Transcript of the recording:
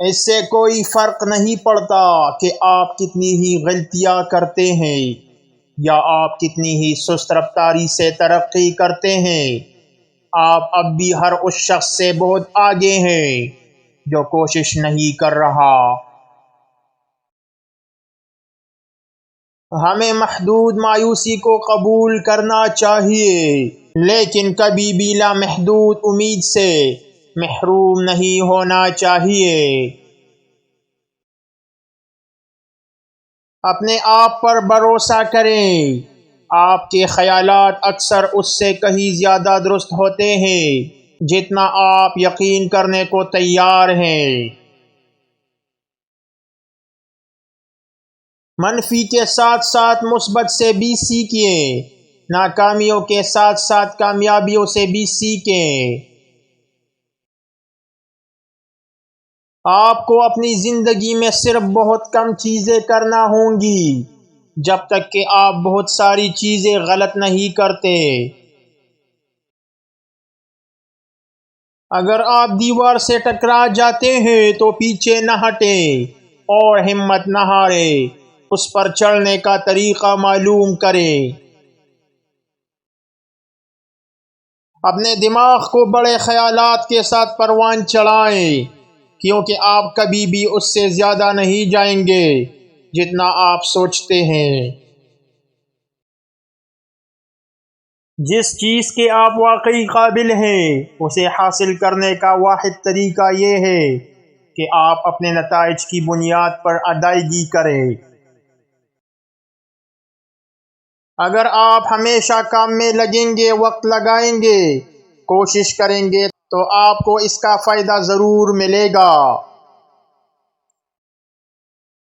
اس سے کوئی فرق نہیں پڑتا کہ آپ کتنی ہی غلطیاں کرتے ہیں یا آپ کتنی ہی سست رفتاری سے ترقی کرتے ہیں، آپ اب بھی ہر اس شخص سے بہت آگے ہیں جو کوشش نہیں کر رہا۔ ہمیں محدود مایوسی کو قبول کرنا چاہیے، لیکن کبھی بھی لامحدود امید سے محروم نہیں ہونا چاہیے۔ اپنے آپ پر بھروسہ کریں، آپ کے خیالات اکثر اس سے کہیں زیادہ درست ہوتے ہیں جتنا آپ یقین کرنے کو تیار ہیں۔ منفی کے ساتھ ساتھ مثبت سے بھی سیکھیں، ناکامیوں کے ساتھ ساتھ کامیابیوں سے بھی سیکھیں۔ آپ کو اپنی زندگی میں صرف بہت کم چیزیں کرنا ہوں گی جب تک کہ آپ بہت ساری چیزیں غلط نہیں کرتے۔ اگر آپ دیوار سے ٹکرا جاتے ہیں تو پیچھے نہ ہٹیں اور ہمت نہ ہاریں، اس پر چڑھنے کا طریقہ معلوم کریں۔ اپنے دماغ کو بڑے خیالات کے ساتھ پروان چڑھائیں، کیونکہ آپ کبھی بھی اس سے زیادہ نہیں جائیں گے جتنا آپ سوچتے ہیں۔ جس چیز کے آپ واقعی قابل ہیں اسے حاصل کرنے کا واحد طریقہ یہ ہے کہ آپ اپنے نتائج کی بنیاد پر ادائیگی کریں۔ اگر آپ ہمیشہ کام میں لگیں گے، وقت لگائیں گے، کوشش کریں گے تو آپ کو اس کا فائدہ ضرور ملے گا۔